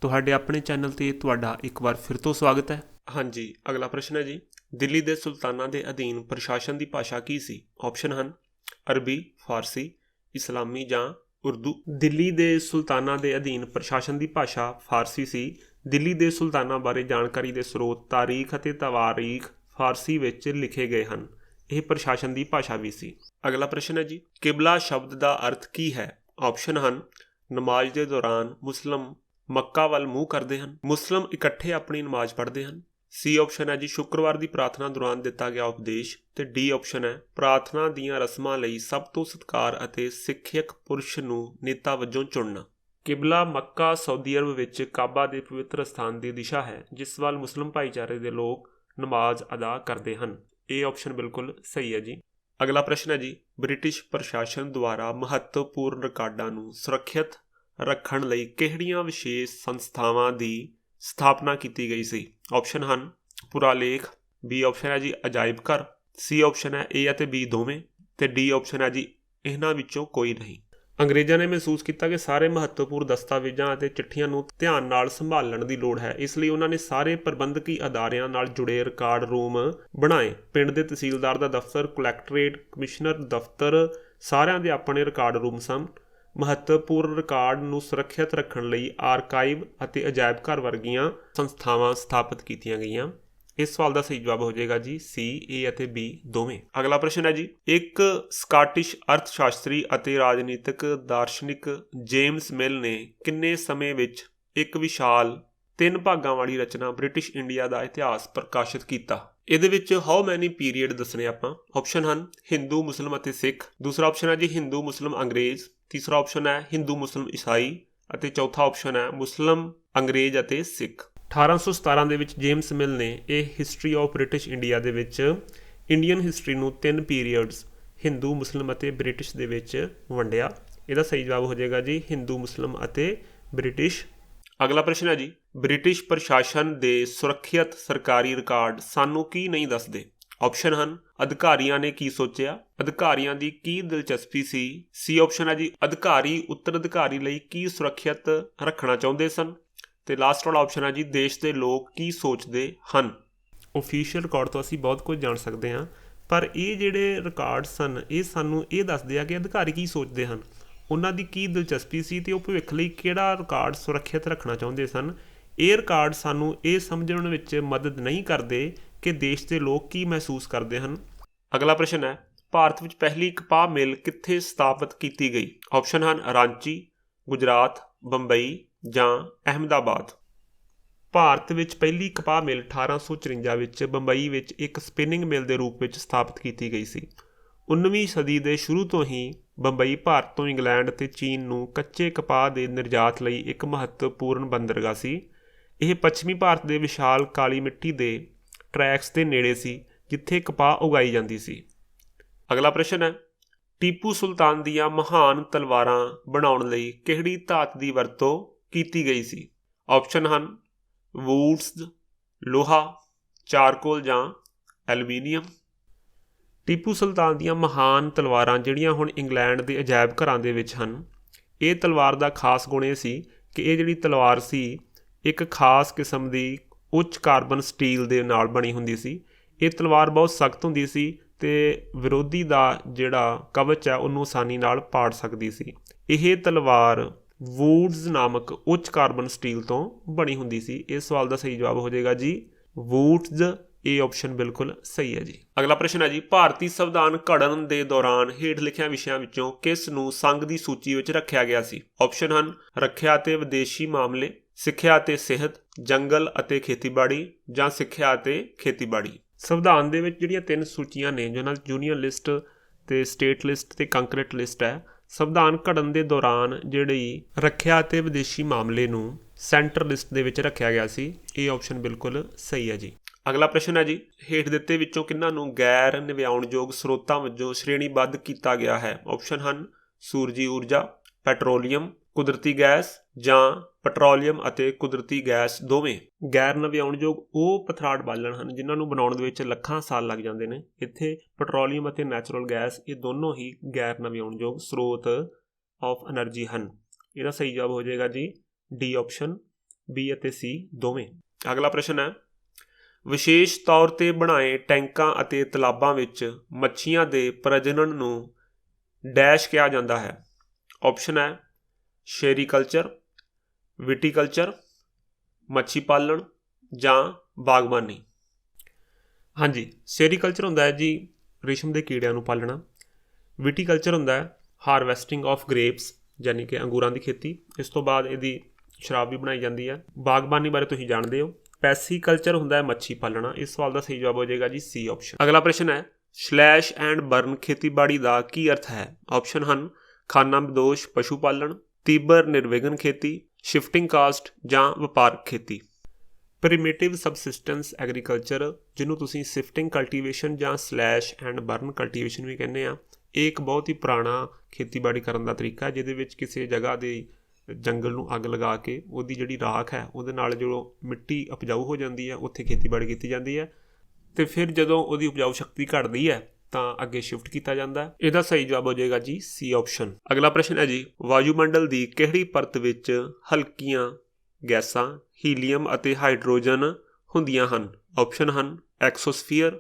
ਤੁਹਾਡੇ ਆਪਣੇ ਚੈਨਲ 'ਤੇ ਤੁਹਾਡਾ ਇੱਕ ਵਾਰ ਫਿਰ ਤੋਂ ਸਵਾਗਤ ਹੈ। ਹਾਂਜੀ, ਅਗਲਾ ਪ੍ਰਸ਼ਨ ਹੈ ਜੀ, ਦਿੱਲੀ ਦੇ ਸੁਲਤਾਨਾਂ ਦੇ ਅਧੀਨ ਪ੍ਰਸ਼ਾਸਨ ਦੀ ਭਾਸ਼ਾ ਕੀ ਸੀ? ਆਪਸ਼ਨ ਹਨ ਅਰਬੀ, ਫਾਰਸੀ, ਇਸਲਾਮੀ ਜਾਂ ਉਰਦੂ। ਦਿੱਲੀ ਦੇ ਸੁਲਤਾਨਾਂ ਦੇ ਅਧੀਨ ਪ੍ਰਸ਼ਾਸਨ ਦੀ ਭਾਸ਼ਾ ਫਾਰਸੀ ਸੀ। ਦਿੱਲੀ ਦੇ ਸੁਲਤਾਨਾਂ ਬਾਰੇ ਜਾਣਕਾਰੀ ਦੇ ਸਰੋਤ ਤਾਰੀਖ ਅਤੇ ਤਵਾਰੀਖ ਫਾਰਸੀ ਵਿੱਚ ਲਿਖੇ ਗਏ ਹਨ। ਇਹ ਪ੍ਰਸ਼ਾਸਨ ਦੀ ਭਾਸ਼ਾ ਵੀ ਸੀ। ਅਗਲਾ ਪ੍ਰਸ਼ਨ ਹੈ ਜੀ, ਕਿਬਲਾ ਸ਼ਬਦ ਦਾ ਅਰਥ ਕੀ ਹੈ? ਆਪਸ਼ਨ ਹਨ ਨਮਾਜ਼ ਦੇ ਦੌਰਾਨ ਮੁਸਲਿਮ ਮੱਕਾ ਵੱਲ ਮੂੰਹ ਕਰਦੇ ਹਨ। ਮੁਸਲਿਮ ਇਕੱਠੇ ਆਪਣੀ ਨਮਾਜ਼ ਪੜ੍ਹਦੇ ਹਨ। ਸੀ ਆਪਸ਼ਨ ਹੈ ਜੀ ਸ਼ੁੱਕਰਵਾਰ ਦੀ ਪ੍ਰਾਰਥਨਾ ਦੌਰਾਨ ਦਿੱਤਾ ਗਿਆ ਉਪਦੇਸ਼। ਤੇ ਡੀ ਆਪਸ਼ਨ ਹੈ ਪ੍ਰਾਰਥਨਾ ਦੀਆਂ ਰਸਮਾਂ ਲਈ ਸਭ ਤੋਂ ਸਤਿਕਾਰ ਅਤੇ ਸਿੱਖਿਅਕ ਪੁਰਸ਼ ਨੂੰ ਨੇਤਾ ਵਜੋਂ ਚੁਣਨਾ। ਕਿਬਲਾ ਮੱਕਾ ਸਾਊਦੀ ਅਰਬ ਵਿੱਚ ਕਾਬਾ ਦੇ ਪਵਿੱਤਰ ਸਥਾਨ ਦੀ ਦਿਸ਼ਾ ਹੈ, ਜਿਸ ਵੱਲ ਮੁਸਲਿਮ ਭਾਈਚਾਰੇ ਦੇ ਲੋਕ ਨਮਾਜ਼ ਅਦਾ ਕਰਦੇ ਹਨ। ਇਹ ਆਪਸ਼ਨ ਬਿਲਕੁਲ ਸਹੀ ਹੈ ਜੀ। ਅਗਲਾ ਪ੍ਰਸ਼ਨ ਹੈ ਜੀ, ਬ੍ਰਿਟਿਸ਼ ਪ੍ਰਸ਼ਾਸਨ ਦੁਆਰਾ ਮਹੱਤਵਪੂਰਨ ਰਿਕਾਰਡਾਂ ਨੂੰ ਸੁਰੱਖਿਅਤ ਰੱਖਣ ਲਈ ਕਿਹੜੀਆਂ ਵਿਸ਼ੇਸ਼ ਸੰਸਥਾਵਾਂ ਦੀ ਸਥਾਪਨਾ ਕੀਤੀ ਗਈ ਸੀ? ਆਪਸ਼ਨ ਹਨ ਪੁਰਾਲੇਖ, ਬੀ ਆਪਸ਼ਨ ਹੈ ਜੀ ਅਜਾਇਬ ਘਰ, ਸੀ ਆਪਸ਼ਨ ਹੈ ਏ ਅਤੇ ਬੀ ਦੋਵੇਂ, ਤੇ ਡੀ ਆਪਸ਼ਨ ਹੈ ਜੀ ਇਹਨਾਂ ਵਿੱਚੋਂ ਕੋਈ ਨਹੀਂ। ਅੰਗਰੇਜ਼ਾਂ ਨੇ ਮਹਿਸੂਸ ਕੀਤਾ ਕਿ ਸਾਰੇ ਮਹੱਤਵਪੂਰਨ ਦਸਤਾਵੇਜ਼ਾਂ ਅਤੇ ਚਿੱਠੀਆਂ ਨੂੰ ਧਿਆਨ ਨਾਲ ਸੰਭਾਲਣ ਦੀ ਲੋੜ ਹੈ। ਇਸ ਲਈ ਉਹਨਾਂ ਨੇ ਸਾਰੇ ਪ੍ਰਬੰਧਕੀ ਅਦਾਰਿਆਂ ਨਾਲ ਜੁੜੇ ਰਿਕਾਰਡ ਰੂਮ ਬਣਾਏ। ਪਿੰਡ ਦੇ ਤਹਿਸੀਲਦਾਰ ਦਾ ਦਫ਼ਤਰ, ਕਲੈਕਟਰੇਟ, ਕਮਿਸ਼ਨਰ ਦਫ਼ਤਰ, ਸਾਰਿਆਂ ਦੇ ਆਪਣੇ ਰਿਕਾਰਡ ਰੂਮ ਸਨ। ਮਹੱਤਵਪੂਰਨ ਰਿਕਾਰਡ ਨੂੰ ਸੁਰੱਖਿਅਤ ਰੱਖਣ ਲਈ ਆਰਕਾਈਵ ਅਤੇ ਅਜਾਇਬ ਘਰ ਵਰਗੀਆਂ ਸੰਸਥਾਵਾਂ ਸਥਾਪਿਤ ਕੀਤੀਆਂ ਗਈਆਂ। ਇਸ ਸਵਾਲ ਦਾ ਸਹੀ ਜਵਾਬ ਹੋ ਜਾਏਗਾ ਜੀ ਸੀ, ਏ ਅਤੇ ਬੀ ਦੋਵੇਂ। ਅਗਲਾ ਪ੍ਰਸ਼ਨ ਹੈ ਜੀ, ਇੱਕ ਸਕਾਟਿਸ਼ ਅਰਥ ਸ਼ਾਸਤਰੀ ਅਤੇ ਰਾਜਨੀਤਿਕ ਦਾਰਸ਼ਨਿਕ ਜੇਮਸ ਮਿਲ ਨੇ ਕਿੰਨੇ ਸਮੇਂ ਵਿੱਚ ਇੱਕ ਵਿਸ਼ਾਲ 3 ਭਾਗਾਂ ਵਾਲੀ ਰਚਨਾ ਬ੍ਰਿਟਿਸ਼ ਇੰਡੀਆ ਦਾ ਇਤਿਹਾਸ ਪ੍ਰਕਾਸ਼ਿਤ ਕੀਤਾ? ਇਹਦੇ ਵਿੱਚ ਹਾਊ ਮੈਨੀ ਪੀਰੀਅਡ ਦੱਸਣੇ ਆਪਾਂ। ਆਪਸ਼ਨ ਹਨ ਹਿੰਦੂ, ਮੁਸਲਿਮ ਅਤੇ ਸਿੱਖ। ਦੂਸਰਾ ਆਪਸ਼ਨ ਹੈ ਜੀ ਹਿੰਦੂ, ਮੁਸਲਿਮ, ਅੰਗਰੇਜ਼। ਤੀਸਰਾ ਆਪਸ਼ਨ ਹੈ ਹਿੰਦੂ, ਮੁਸਲਿਮ, ਈਸਾਈ। ਅਤੇ ਚੌਥਾ ਆਪਸ਼ਨ ਹੈ ਮੁਸਲਿਮ, ਅੰਗਰੇਜ਼ ਅਤੇ ਸਿੱਖ। 1817 ਦੇ ਵਿੱਚ ਜੇਮਸ ਮਿਲ ਨੇ ਇਹ ਹਿਸਟਰੀ ਆਫ ਬ੍ਰਿਟਿਸ਼ ਇੰਡੀਆ ਦੇ ਵਿੱਚ ਇੰਡੀਅਨ ਹਿਸਟਰੀ ਨੂੰ 3 ਪੀਰੀਅਡਸ ਹਿੰਦੂ, ਮੁਸਲਿਮ ਅਤੇ ਬ੍ਰਿਟਿਸ਼ ਦੇ ਵਿੱਚ ਵੰਡਿਆ। ਇਹਦਾ ਸਹੀ ਜਵਾਬ ਹੋ ਜਾਏਗਾ ਜੀ ਹਿੰਦੂ, ਮੁਸਲਿਮ ਅਤੇ ਬ੍ਰਿਟਿਸ਼। ਅਗਲਾ ਪ੍ਰਸ਼ਨ ਹੈ ਜੀ, ਬ੍ਰਿਟਿਸ਼ ਪ੍ਰਸ਼ਾਸਨ ਦੇ ਸੁਰੱਖਿਅਤ ਸਰਕਾਰੀ ਰਿਕਾਰਡ ਸਾਨੂੰ ਕੀ ਨਹੀਂ ਦੱਸਦੇ? ਆਪਸ਼ਨ ਹਨ ਅਧਿਕਾਰੀਆਂ ਨੇ ਕੀ ਸੋਚਿਆ, ਅਧਿਕਾਰੀਆਂ ਦੀ ਕੀ ਦਿਲਚਸਪੀ ਸੀ, ਸੀ ਆਪਸ਼ਨ ਹੈ ਜੀ ਅਧਿਕਾਰੀ ਉੱਤਰਾਧਿਕਾਰੀ ਲਈ ਕੀ ਸੁਰੱਖਿਅਤ ਰੱਖਣਾ ਚਾਹੁੰਦੇ ਸਨ, ਤੇ ਲਾਸਟ ਵਾਲਾ ਆਪਸ਼ਨ ਹੈ ਜੀ ਦੇਸ਼ ਦੇ ਲੋਕ ਕੀ ਸੋਚਦੇ ਹਨ। ਓਫੀਸ਼ੀਅਲ ਰਿਕਾਰਡ ਤੋਂ ਅਸੀਂ ਬਹੁਤ ਕੁਝ ਜਾਣ ਸਕਦੇ ਹਾਂ, ਪਰ ਇਹ ਜਿਹੜੇ ਰਿਕਾਰਡ ਸਨ ਇਹ ਸਾਨੂੰ ਇਹ ਦੱਸਦੇ ਆ ਕਿ ਅਧਿਕਾਰੀ ਕੀ ਸੋਚਦੇ ਹਨ, ਉਹਨਾਂ ਦੀ ਕੀ ਦਿਲਚਸਪੀ ਸੀ, ਅਤੇ ਉਹ ਭਵਿੱਖ ਲਈ ਕਿਹੜਾ ਰਿਕਾਰਡ ਸੁਰੱਖਿਅਤ ਰੱਖਣਾ ਚਾਹੁੰਦੇ ਸਨ। ਇਹ ਰਿਕਾਰਡ ਸਾਨੂੰ ਇਹ ਸਮਝਣ ਵਿੱਚ ਮਦਦ ਨਹੀਂ ਕਰਦੇ ਕਿ ਦੇਸ਼ ਦੇ ਲੋਕ ਕੀ ਮਹਿਸੂਸ ਕਰਦੇ ਹਨ। ਅਗਲਾ ਪ੍ਰਸ਼ਨ ਹੈ, ਭਾਰਤ ਵਿੱਚ ਪਹਿਲੀ ਕਪਾਹ ਮਿਲ ਕਿੱਥੇ ਸਥਾਪਿਤ ਕੀਤੀ ਗਈ? ਆਪਸ਼ਨ ਹਨ ਰਾਂਚੀ, ਗੁਜਰਾਤ, ਬੰਬਈ ਜਾਂ ਅਹਿਮਦਾਬਾਦ। ਭਾਰਤ ਵਿੱਚ ਪਹਿਲੀ ਕਪਾਹ ਮਿਲ 1854 ਵਿੱਚ ਬੰਬਈ ਵਿੱਚ ਇੱਕ ਸਪਿਨਿੰਗ ਮਿਲ ਦੇ ਰੂਪ ਵਿੱਚ ਸਥਾਪਿਤ ਕੀਤੀ ਗਈ ਸੀ। 19ਵੀਂ ਸਦੀ ਦੇ ਸ਼ੁਰੂ ਤੋਂ ਹੀ ਬੰਬਈ ਭਾਰਤ ਤੋਂ ਇੰਗਲੈਂਡ ਅਤੇ ਚੀਨ ਨੂੰ ਕੱਚੇ ਕਪਾਹ ਦੇ ਨਿਰਯਾਤ ਲਈ ਇੱਕ ਮਹੱਤਵਪੂਰਨ ਬੰਦਰਗਾਹ ਸੀ। ਇਹ ਪੱਛਮੀ ਭਾਰਤ ਦੇ ਵਿਸ਼ਾਲ ਕਾਲੀ ਮਿੱਟੀ ਦੇ ਟਰੈਕਸ ਦੇ ਨੇੜੇ ਸੀ ਜਿੱਥੇ ਕਪਾਹ ਉਗਾਈ ਜਾਂਦੀ ਸੀ। ਅਗਲਾ ਪ੍ਰਸ਼ਨ ਹੈ, ਟੀਪੂ ਸੁਲਤਾਨ ਦੀਆਂ ਮਹਾਨ ਤਲਵਾਰਾਂ ਬਣਾਉਣ ਲਈ ਕਿਹੜੀ ਧਾਤ ਦੀ ਵਰਤੋਂ ਕੀਤੀ ਗਈ ਸੀ? ਆਪਸ਼ਨ ਹਨ ਵੂਡਸ, ਲੋਹਾ, ਚਾਰਕੋਲ ਜਾਂ ਐਲੂਮੀਨੀਅਮ। ਟੀਪੂ ਸੁਲਤਾਨ ਦੀਆਂ ਮਹਾਨ ਤਲਵਾਰਾਂ ਜਿਹੜੀਆਂ ਹੁਣ ਇੰਗਲੈਂਡ ਦੇ ਅਜਾਇਬ ਘਰਾਂ ਦੇ ਵਿੱਚ ਹਨ, ਇਹ ਤਲਵਾਰ ਦਾ ਖਾਸ ਗੁਣ ਇਹ ਸੀ ਕਿ ਇਹ ਜਿਹੜੀ ਤਲਵਾਰ ਸੀ ਇੱਕ ਖਾਸ ਕਿਸਮ ਦੀ ਉੱਚ ਕਾਰਬਨ ਸਟੀਲ ਦੇ ਨਾਲ ਬਣੀ ਹੁੰਦੀ ਸੀ। ਇਹ ਤਲਵਾਰ ਬਹੁਤ ਸਖਤ ਹੁੰਦੀ ਸੀ ਅਤੇ ਵਿਰੋਧੀ ਦਾ ਜਿਹੜਾ ਕਵਚ ਹੈ ਉਹਨੂੰ ਆਸਾਨੀ ਨਾਲ ਪਾੜ ਸਕਦੀ ਸੀ। ਇਹ ਤਲਵਾਰ ਵੂਡਸ ਨਾਮਕ ਉੱਚ ਕਾਰਬਨ ਸਟੀਲ ਤੋਂ ਬਣੀ ਹੁੰਦੀ ਸੀ। ਇਸ ਸਵਾਲ ਦਾ ਸਹੀ ਜਵਾਬ ਹੋ ਜਾਏਗਾ ਜੀ ਵੂਡਸ। ਇਹ ਆਪਸ਼ਨ ਬਿਲਕੁਲ ਸਹੀ ਹੈ ਜੀ। ਅਗਲਾ ਪ੍ਰਸ਼ਨ ਹੈ ਜੀ, ਭਾਰਤੀ ਸੰਵਿਧਾਨ ਘੜਨ ਦੇ ਦੌਰਾਨ ਹੇਠ ਲਿਖਿਆਂ ਵਿਸ਼ਿਆਂ ਵਿੱਚੋਂ ਕਿਸ ਨੂੰ ਸੰਘ ਦੀ ਸੂਚੀ ਵਿੱਚ ਰੱਖਿਆ ਗਿਆ ਸੀ? ਆਪਸ਼ਨ ਹਨ ਰੱਖਿਆ ਅਤੇ ਵਿਦੇਸ਼ੀ ਮਾਮਲੇ, ਸਿੱਖਿਆ ਅਤੇ ਸਿਹਤ, ਜੰਗਲ ਅਤੇ ਖੇਤੀਬਾੜੀ ਜਾਂ ਸਿੱਖਿਆ ਅਤੇ ਖੇਤੀਬਾੜੀ। ਸੰਵਿਧਾਨ ਦੇ ਵਿੱਚ ਜਿਹੜੀਆਂ 3 ਸੂਚੀਆਂ ਨੇ, ਜਿਹਨਾਂ ਵਿੱਚ ਯੂਨੀਅਨ ਲਿਸਟ ਅਤੇ ਸਟੇਟ ਲਿਸਟ ਅਤੇ ਕੰਕਰੇਟ ਲਿਸਟ ਹੈ, ਸੰਵਿਧਾਨ ਘੜਨ ਦੇ ਦੌਰਾਨ ਜਿਹੜੀ ਰੱਖਿਆ ਅਤੇ ਵਿਦੇਸ਼ੀ ਮਾਮਲੇ ਨੂੰ ਸੈਂਟਰ ਲਿਸਟ ਦੇ ਵਿੱਚ ਰੱਖਿਆ ਗਿਆ ਸੀ। ਇਹ ਆਪਸ਼ਨ ਬਿਲਕੁਲ ਸਹੀ ਹੈ ਜੀ। ਅਗਲਾ ਪ੍ਰਸ਼ਨ ਹੈ ਜੀ, ਹੇਠ ਦਿੱਤੇ ਵਿੱਚੋਂ ਕਿਹਨਾਂ ਨੂੰ ਗੈਰ ਨਵਿਆਉਣਯੋਗ ਸਰੋਤਾਂ ਵਜੋਂ ਸ਼੍ਰੇਣੀਬੱਧ ਕੀਤਾ ਗਿਆ ਹੈ? ਆਪਸ਼ਨ ਹਨ ਸੂਰਜੀ ਊਰਜਾ, ਪੈਟਰੋਲੀਅਮ, ਕੁਦਰਤੀ ਗੈਸ ਜਾਂ ਪੈਟਰੋਲੀਅਮ ਅਤੇ ਕੁਦਰਤੀ ਗੈਸ ਦੋਵੇਂ। ਗੈਰ ਨਵਿਆਉਣਯੋਗ ਉਹ ਪਥਰਾੜ ਬਾਲਣ ਹਨ ਜਿਨ੍ਹਾਂ ਨੂੰ ਬਣਾਉਣ ਦੇ ਵਿੱਚ ਲੱਖਾਂ ਸਾਲ ਲੱਗ ਜਾਂਦੇ ਨੇ। ਇੱਥੇ ਪੈਟਰੋਲੀਅਮ ਅਤੇ ਨੈਚੁਰਲ ਗੈਸ ਇਹ ਦੋਨੋਂ ਹੀ ਗੈਰ ਨਵਿਆਉਣਯੋਗ ਸਰੋਤ ਆਫ ਐਨਰਜੀ ਹਨ। ਇਹਦਾ ਸਹੀ ਜਵਾਬ ਹੋ ਜਾਏਗਾ ਜੀ ਡੀ ਆਪਸ਼ਨ ਬੀ ਅਤੇ ਸੀ ਦੋਵੇਂ। ਅਗਲਾ ਪ੍ਰਸ਼ਨ ਹੈ, ਵਿਸ਼ੇਸ਼ ਤੌਰ 'ਤੇ ਬਣਾਏ ਟੈਂਕਾਂ ਅਤੇ ਤਲਾਬਾਂ ਵਿੱਚ ਮੱਛੀਆਂ ਦੇ ਪ੍ਰਜਨਨ ਨੂੰ ਡੈਸ਼ ਕਿਹਾ ਜਾਂਦਾ ਹੈ। ਆਪਸ਼ਨ ਹੈ ਸ਼ੇਰੀਕਲਚਰ, ਵਿਟੀਕਲਚਰ, ਮੱਛੀ ਪਾਲਣ ਜਾਂ ਬਾਗਬਾਨੀ। ਹਾਂਜੀ, ਸੇਰੀਕਲਚਰ ਹੁੰਦਾ ਹੈ ਜੀ ਰੇਸ਼ਮ ਦੇ ਕੀੜਿਆਂ ਨੂੰ ਪਾਲਣਾ। ਵਿਟੀਕਲਚਰ ਹੁੰਦਾ ਹੈ ਹਾਰਵੈਸਟਿੰਗ ਆਫ ਗ੍ਰੇਪਸ ਯਾਨੀ ਕਿ ਅੰਗੂਰਾਂ ਦੀ ਖੇਤੀ। ਇਸ ਤੋਂ ਬਾਅਦ ਇਹਦੀ ਸ਼ਰਾਬ ਵੀ ਬਣਾਈ ਜਾਂਦੀ ਹੈ। ਬਾਗਬਾਨੀ ਬਾਰੇ ਤੁਸੀਂ ਜਾਣਦੇ ਹੋ। ਪੈਸੀਕਲਚਰ ਹੁੰਦਾ ਹੈ ਮੱਛੀ ਪਾਲਣਾ। ਇਸ ਸਵਾਲ ਦਾ ਸਹੀ ਜਵਾਬ ਹੋ ਜਾਏਗਾ ਜੀ ਸੀ ਆਪਸ਼ਨ। ਅਗਲਾ ਪ੍ਰਸ਼ਨ ਹੈ, ਸਲੈਸ਼ ਐਂਡ ਬਰਨ ਖੇਤੀਬਾੜੀ ਦਾ ਕੀ ਅਰਥ ਹੈ। ਆਪਸ਼ਨ ਹਨ ਖਾਨਾ ਬਦੋਸ਼ ਪਸ਼ੂ ਪਾਲਣ, ਤੀਬਰ ਨਿਰਵਿਘਨ ਖੇਤੀ, ਸ਼ਿਫਟਿੰਗ ਕਾਸਟ ਜਾਂ ਵਪਾਰਕ ਖੇਤੀ। ਪ੍ਰੀਮੇਟਿਵ ਸਬਸਿਸਟੈਂਸ ਐਗਰੀਕਲਚਰ, ਜਿਹਨੂੰ ਤੁਸੀਂ ਸ਼ਿਫਟਿੰਗ ਕਲਟੀਵੇਸ਼ਨ ਜਾਂ ਸਲੈਸ਼ ਐਂਡ ਬਰਨ ਕਲਟੀਵੇਸ਼ਨ ਵੀ ਕਹਿੰਦੇ ਆ, ਇਹ ਇੱਕ ਬਹੁਤ ਹੀ ਪੁਰਾਣਾ ਖੇਤੀਬਾੜੀ ਕਰਨ ਦਾ ਤਰੀਕਾ, ਜਿਹਦੇ ਵਿੱਚ ਕਿਸੇ ਜਗ੍ਹਾ ਦੇ ਜੰਗਲ ਨੂੰ ਅੱਗ ਲਗਾ ਕੇ ਉਹਦੀ ਜਿਹੜੀ ਰਾਖ ਹੈ ਉਹਦੇ ਨਾਲ ਜੋ ਮਿੱਟੀ ਉਪਜਾਊ ਹੋ ਜਾਂਦੀ ਹੈ, ਉੱਥੇ ਖੇਤੀਬਾੜੀ ਕੀਤੀ ਜਾਂਦੀ ਹੈ। ਅਤੇ ਫਿਰ ਜਦੋਂ ਉਹਦੀ ਉਪਜਾਊ ਸ਼ਕਤੀ ਘਟਦੀ ਹੈ ਤਾਂ ਅੱਗੇ ਸ਼ਿਫਟ ਕੀਤਾ ਜਾਂਦਾ। ਇਹਦਾ ਸਹੀ ਜਵਾਬ ਹੋ ਜਾਏਗਾ ਜੀ ਸੀ ਆਪਸ਼ਨ। ਅਗਲਾ ਪ੍ਰਸ਼ਨ ਹੈ ਜੀ, ਵਾਯੂਮੰਡਲ ਦੀ ਕਿਹੜੀ ਪਰਤ ਵਿੱਚ ਹਲਕੀਆਂ ਗੈਸਾਂ ਹੀਲੀਅਮ ਅਤੇ ਹਾਈਡਰੋਜਨ ਹੁੰਦੀਆਂ ਹਨ। ਆਪਸ਼ਨ ਹਨ ਐਕਸੋਸਫੀਅਰ,